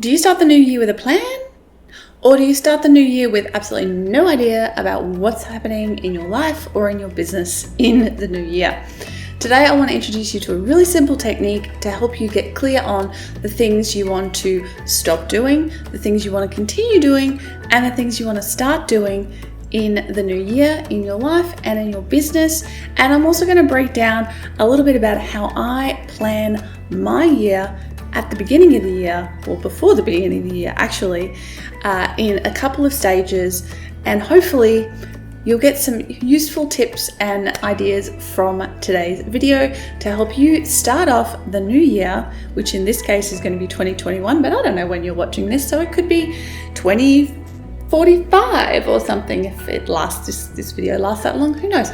Do you start the new year with a plan? Or do you start the new year with absolutely no idea about what's happening in your life or in your business in the new year? Today, I want to introduce you to a really simple technique to help you get clear on the things you want to stop doing, the things you want to continue doing, and the things you want to start doing in the new year, in your life and in your business. And I'm also going to break down a little bit about how I plan my year at the beginning of the year, or before the beginning of the year actually, in a couple of stages, and hopefully you'll get some useful tips and ideas from today's video to help you start off the new year, which in this case is going to be 2021, but I don't know when you're watching this, so it could be 2045 or something if it lasts, this video lasts that long, who knows.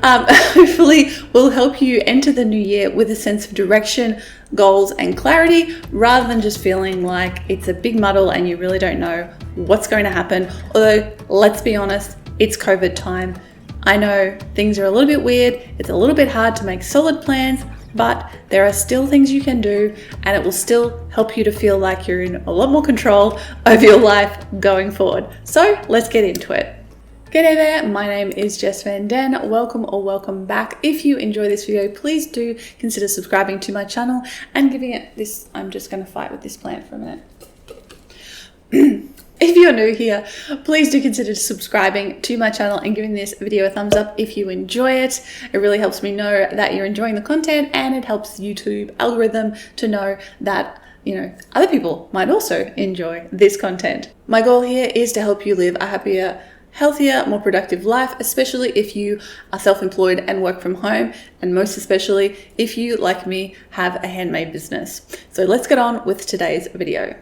Hopefully will help you enter the new year with a sense of direction, goals and clarity, rather than just feeling like it's a big muddle and you really don't know what's going to happen. Although, let's be honest, it's COVID time. I know things are a little bit weird. It's a little bit hard to make solid plans, but there are still things you can do, and it will still help you to feel like you're in a lot more control of your life going forward. So let's get into it. G'day there, my name is Jess Van Den. Welcome or welcome back. If you enjoy this video, please do consider subscribing to my channel and giving it this, I'm just going to fight with this plant for a minute. If you're new here, please do consider subscribing to my channel and giving this video a thumbs up if you enjoy it. It really helps me know that you're enjoying the content, and it helps YouTube algorithm to know that other people might also enjoy this content. My goal here is to help you live a happier, healthier, more productive life, especially if you are self-employed and work from home, and most especially if you, like me, have a handmade business. So let's get on with today's video.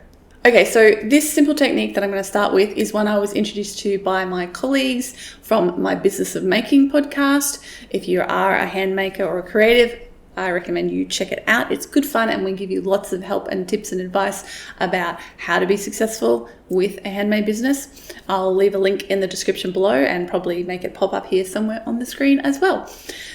Okay, so this simple technique that I'm going to start with is one I was introduced to by my colleagues from my Business of Making podcast. If you are a handmaker or a creative, I recommend you check it out. It's good fun, and we give you lots of help and tips and advice about how to be successful with a handmade business. I'll leave a link in the description below and probably make it pop up here somewhere on the screen as well.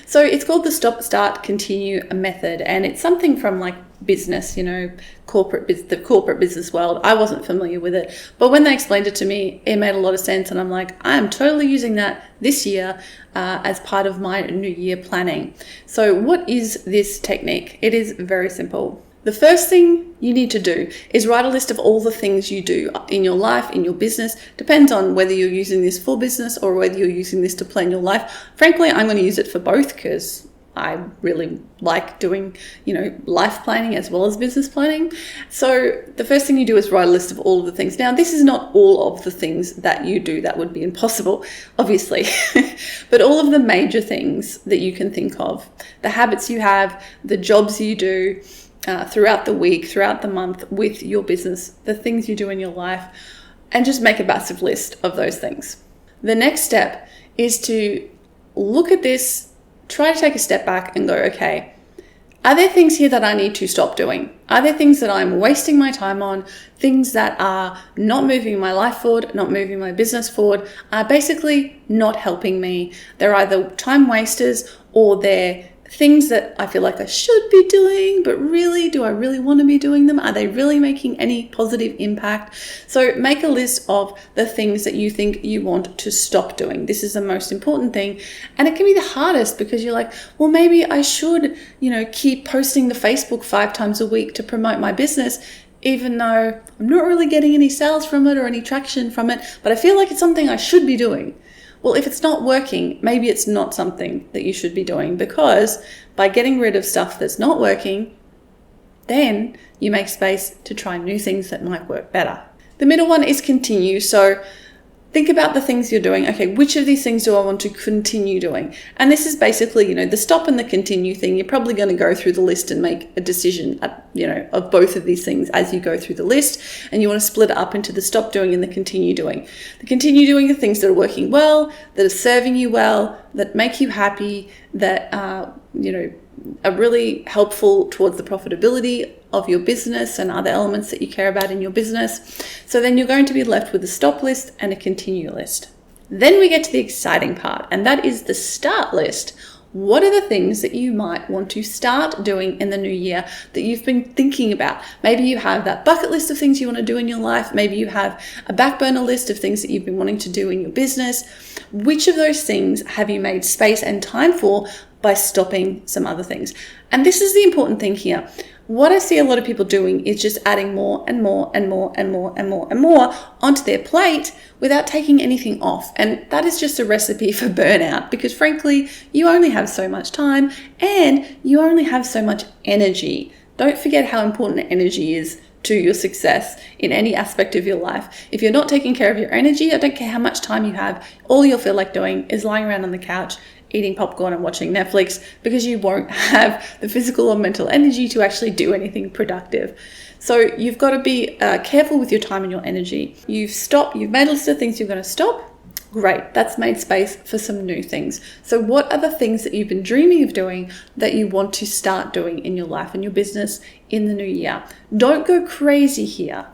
So it's called the Stop, Start, Continue method, and it's something from like business, the corporate business world. I wasn't familiar with it, but when they explained it to me, it made a lot of sense, and I'm like, I am totally using that this year as part of my new year planning. So what is this technique? It is very simple. The first thing you need to do is write a list of all the things you do in your life, in your business. Depends on whether you're using this for business or whether you're using this to plan your life. Frankly, I'm going to use it for both because I really like doing, life planning as well as business planning. So the first thing you do is write a list of all of the things. Now, this is not all of the things that you do. That would be impossible, obviously. But all of the major things that you can think of, the habits you have, the jobs you do, throughout the week, throughout the month with your business, the things you do in your life, and just make a massive list of those things. The next step is to look at this, try to take a step back and go, okay, are there things here that I need to stop doing? Are there things that I'm wasting my time on, things that are not moving my life forward, not moving my business forward, are basically not helping me? They're either time wasters or they're things that I feel like I should be doing, but really, do I really want to be doing them? Are they really making any positive impact? So make a list of the things that you think you want to stop doing. This is the most important thing. And it can be the hardest because you're like, well, maybe I should, keep posting to Facebook 5 times a week to promote my business, even though I'm not really getting any sales from it or any traction from it, but I feel like it's something I should be doing. Well, if it's not working, maybe it's not something that you should be doing, because by getting rid of stuff that's not working, then you make space to try new things that might work better. The middle one is continue. So think about the things you're doing. Okay, which of these things do I want to continue doing? And this is basically, the stop and the continue thing. You're probably going to go through the list and make a decision, of both of these things as you go through the list. And you want to split it up into the stop doing and the continue doing. The continue doing are things that are working well, that are serving you well, that make you happy, that are really helpful towards the profitability of your business and other elements that you care about in your business. So then you're going to be left with a stop list and a continue list. Then we get to the exciting part, and that is the start list, what are the things that you might want to start doing in the new year that you've been thinking about? Maybe you have that bucket list of things you want to do in your life. Maybe you have a back burner list of things that you've been wanting to do in your business. Which of those things have you made space and time for by stopping some other things? And this is the important thing here. What I see a lot of people doing is just adding more and more and more and more and more and more onto their plate without taking anything off. And that is just a recipe for burnout, because frankly, you only have so much time and you only have so much energy. Don't forget how important energy is to your success in any aspect of your life. If you're not taking care of your energy, I don't care how much time you have, all you'll feel like doing is lying around on the couch, eating popcorn and watching Netflix, because you won't have the physical or mental energy to actually do anything productive. So you've got to be careful with your time and your energy. You've made a list of things you're going to stop. Great, that's made space for some new things. So what are the things that you've been dreaming of doing that you want to start doing in your life and your business in the new year? Don't go crazy here.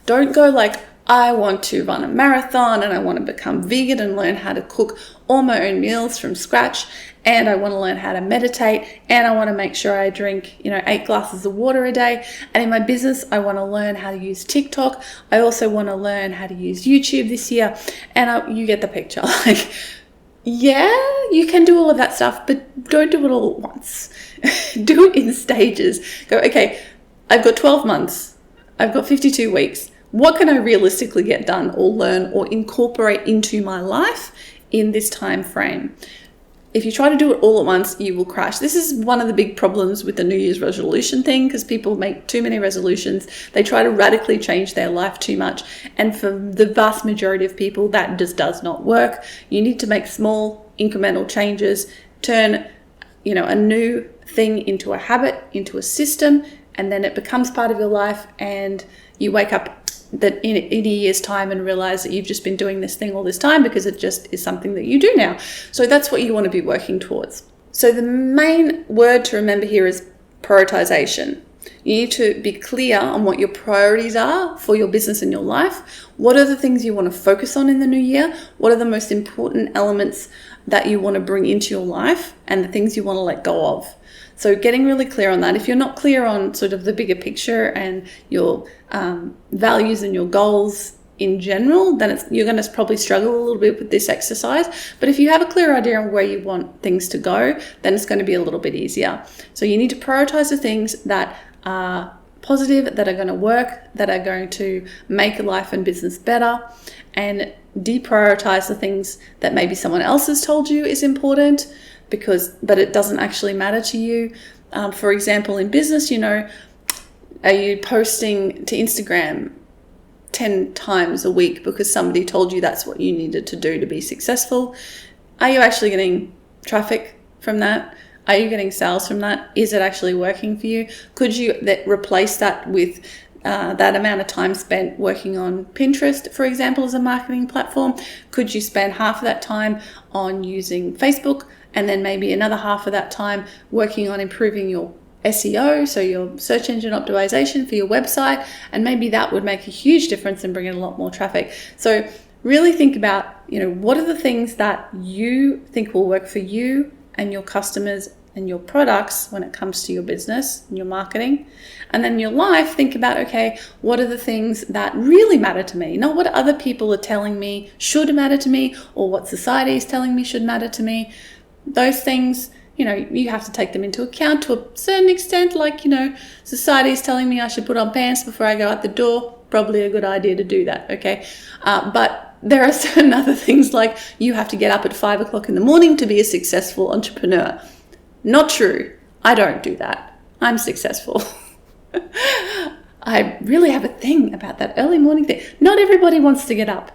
Don't go like, I want to run a marathon and I want to become vegan and learn how to cook all my own meals from scratch, and I want to learn how to meditate, and I want to make sure I drink 8 glasses of water a day, and in my business I want to learn how to use TikTok. I also want to learn how to use YouTube this year, and you get the picture. Like, yeah, you can do all of that stuff, but don't do it all at once. Do it in stages. Go, okay, I've got 12 months, I've got 52 weeks. What can I realistically get done or learn or incorporate into my life in this time frame? If you try to do it all at once, you will crash. This is one of the big problems with the New Year's resolution thing, because people make too many resolutions. They try to radically change their life too much. And for the vast majority of people, that just does not work. You need to make small incremental changes, turn a new thing into a habit, into a system, and then it becomes part of your life, and you wake up that in a year's time and realize that you've just been doing this thing all this time because it just is something that you do now. So that's what you want to be working towards. So the main word to remember here is prioritization. You need to be clear on what your priorities are for your business and your life. What are the things you want to focus on in the new year? What are the most important elements that you want to bring into your life, and the things you want to let go of? So getting really clear on that. If you're not clear on sort of the bigger picture and your values and your goals in general, then you're going to probably struggle a little bit with this exercise. But if you have a clear idea on where you want things to go, then it's going to be a little bit easier. So you need to prioritize the things that are positive, that are going to work, that are going to make life and business better, and deprioritize the things that maybe someone else has told you is important, but it doesn't actually matter to you. For example, in business, are you posting to Instagram 10 times a week because somebody told you that's what you needed to do to be successful? Are you actually getting traffic from that? Are you getting sales from that? Is it actually working for you? Could you replace that with that amount of time spent working on Pinterest, for example, as a marketing platform? Could you spend half of that time on using Facebook, and then maybe another half of that time working on improving your SEO, so your search engine optimization for your website? And maybe that would make a huge difference and bring in a lot more traffic. So really think about, what are the things that you think will work for you and your customers and your products when it comes to your business and your marketing. And then your life, think about, okay, what are the things that really matter to me? Not what other people are telling me should matter to me, or what society is telling me should matter to me. Those things, you have to take them into account to a certain extent. Like, society is telling me I should put on pants before I go out the door. Probably a good idea to do that, okay? But there are certain other things, like you have to get up at 5 o'clock in the morning to be a successful entrepreneur. Not true. I don't do that. I'm successful. I really have a thing about that early morning thing. Not everybody wants to get up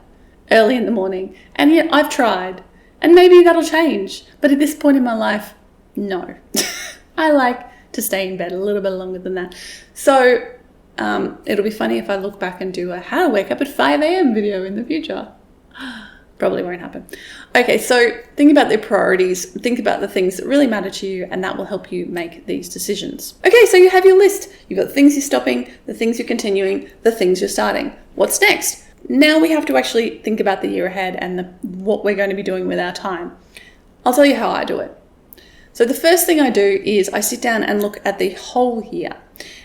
early in the morning, and yet I've tried. And maybe that'll change. But at this point in my life, no. I like to stay in bed a little bit longer than that. So it'll be funny if I look back and do a how to wake up at 5 a.m. video in the future. Probably won't happen. Okay, so think about the priorities. Think about the things that really matter to you, and that will help you make these decisions. Okay, so you have your list. You've got the things you're stopping, the things you're continuing, the things you're starting. What's next? Now we have to actually think about the year ahead and what we're going to be doing with our time. I'll tell you how I do it. So the first thing I do is I sit down and look at the whole year.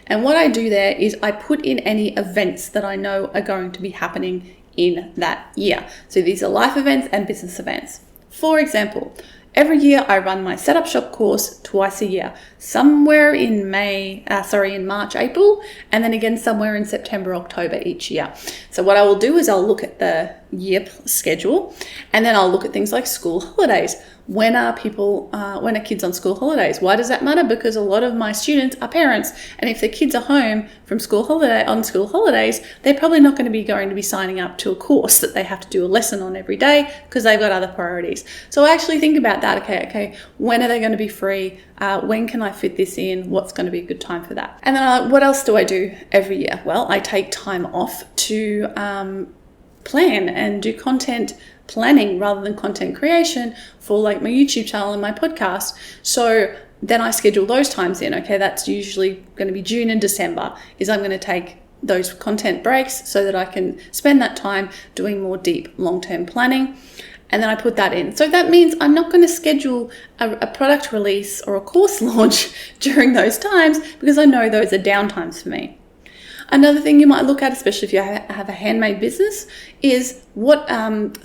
And what I do there is I put in any events that I know are going to be happening in that year. So these are life events and business events. For example, every year I run my Setup Shop course twice a year, somewhere in March, April, and then again somewhere in September, October each year. So what I will do is I'll look at the year schedule, and then I'll look at things like school holidays. When are kids on school holidays? Why does that matter? Because a lot of my students are parents, and if their kids are home from school holidays, they're probably not going to be signing up to a course that they have to do a lesson on every day because they've got other priorities. So I actually think about that. Okay, when are they going to be free? When can I fit this in? What's going to be a good time for that? And then what else do I do every year? Well, I take time off to plan and do content planning rather than content creation for like my YouTube channel and my podcast. So then I schedule those times in. Okay, that's usually going to be June and December is I'm going to take those content breaks so that I can spend that time doing more deep long-term planning. And then I put that in. So that means I'm not going to schedule a product release or a course launch during those times because I know those are downtimes for me. Another thing you might look at, especially if you have a handmade business, is what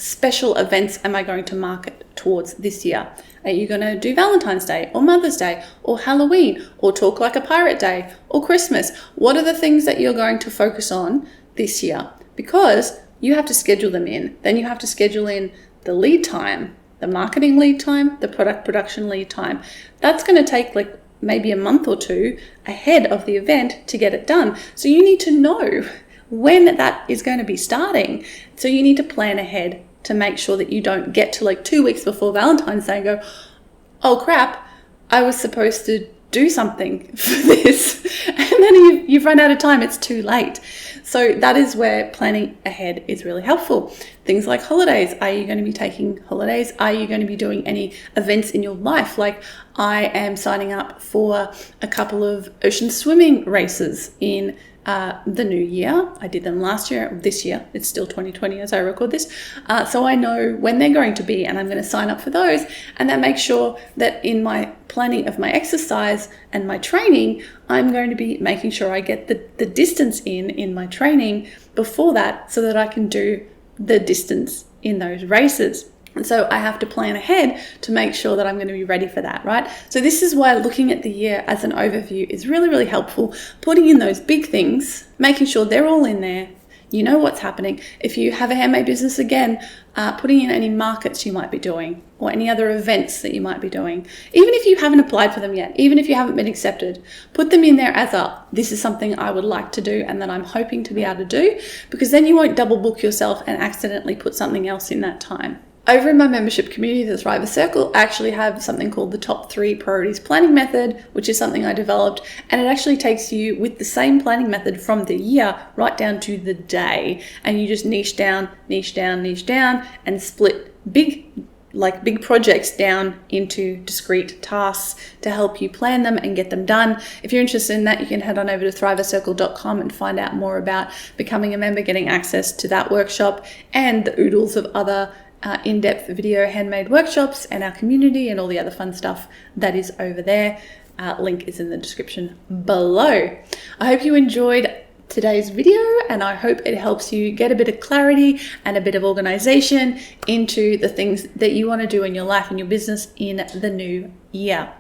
special events am I going to market towards this year? Are you going to do Valentine's Day or Mother's Day or Halloween or Talk Like a Pirate Day or Christmas? What are the things that you're going to focus on this year? Because you have to schedule them in. Then you have to schedule in the lead time, the marketing lead time, the product production lead time. That's going to take like maybe a month or two ahead of the event to get it done. So you need to know when that is going to be starting. So you need to plan ahead to make sure that you don't get to like 2 weeks before Valentine's Day and go, oh crap, I was supposed to do something for this. And then you've run out of time. It's too late. So that is where planning ahead is really helpful. Things like holidays. Are you going to be taking holidays? Are you going to be doing any events in your life? Like I am signing up for a couple of ocean swimming races in the new year. I did them last year. This year, it's still 2020 as I record this. So I know when they're going to be and I'm going to sign up for those. And that makes sure that in my planning of my exercise and my training, I'm going to be making sure I get the distance in my training before that so that I can do the distance in those races. And so I have to plan ahead to make sure that I'm going to be ready for that, right? So this is why looking at the year as an overview is really, really helpful. Putting in those big things, making sure they're all in there. You know what's happening. If you have a handmade business, again, putting in any markets you might be doing or any other events that you might be doing. Even if you haven't applied for them yet, even if you haven't been accepted, put them in there as this is something I would like to do and that I'm hoping to be able to do, because then you won't double book yourself and accidentally put something else in that time. Over in my membership community, the Thriver Circle, I actually have something called the Top 3 Priorities Planning Method, which is something I developed, and it actually takes you with the same planning method from the year right down to the day, and you just niche down, and split big projects down into discrete tasks to help you plan them and get them done. If you're interested in that, you can head on over to thrivercircle.com and find out more about becoming a member, getting access to that workshop and the oodles of other in-depth video handmade workshops and our community and all the other fun stuff that is over there. Link is in the description below. I hope you enjoyed today's video and I hope it helps you get a bit of clarity and a bit of organization into the things that you want to do in your life and your business in the new year.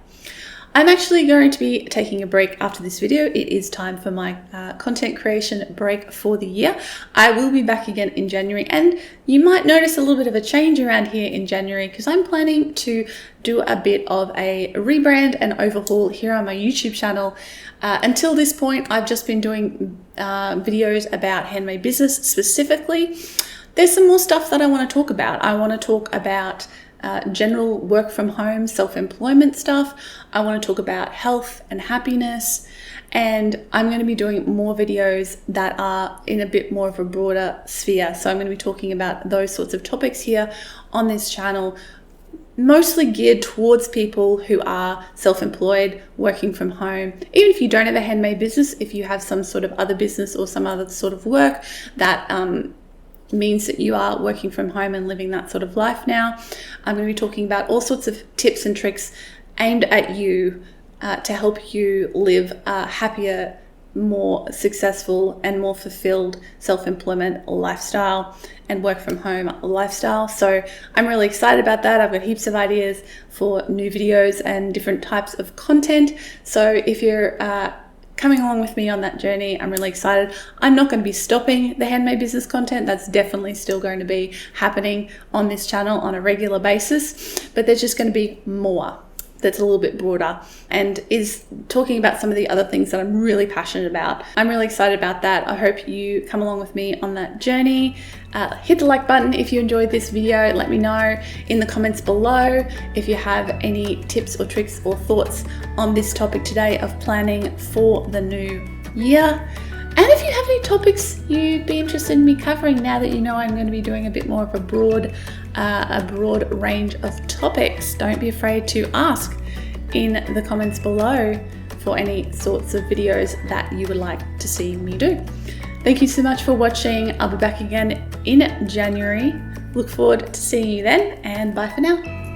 I'm actually going to be taking a break after this video. It is time for my content creation break for the year. I will be back again in January, and you might notice a little bit of a change around here in January because I'm planning to do a bit of a rebrand and overhaul here on my YouTube channel. Until this point, I've just been doing videos about handmade business specifically. There's some more stuff that I want to talk about. I want to talk about general work from home, self-employment stuff. I want to talk about health and happiness, and I'm going to be doing more videos that are in a bit more of a broader sphere. So I'm going to be talking about those sorts of topics here on this channel, mostly geared towards people who are self-employed, working from home. Even if you don't have a handmade business, if you have some sort of other business or some other sort of work that means that you are working from home and living that sort of life now. I'm going to be talking about all sorts of tips and tricks aimed at you to help you live a happier, more successful and more fulfilled self-employment lifestyle and work from home lifestyle. So I'm really excited about that. I've got heaps of ideas for new videos and different types of content. So if you're coming along with me on that journey, I'm really excited. I'm not going to be stopping the handmade business content. That's definitely still going to be happening on this channel on a regular basis, but there's just going to be more that's a little bit broader and is talking about some of the other things that I'm really passionate about. I'm really excited about that. I hope you come along with me on that journey. Hit the like button if you enjoyed this video. Let me know in the comments below if you have any tips or tricks or thoughts on this topic today of planning for the new year. And if you have any topics you'd be interested in me covering, now that you know I'm going to be doing a bit more of a broad range of topics, don't be afraid to ask in the comments below for any sorts of videos that you would like to see me do. Thank you so much for watching. I'll be back again in January. Look forward to seeing you then, and bye for now.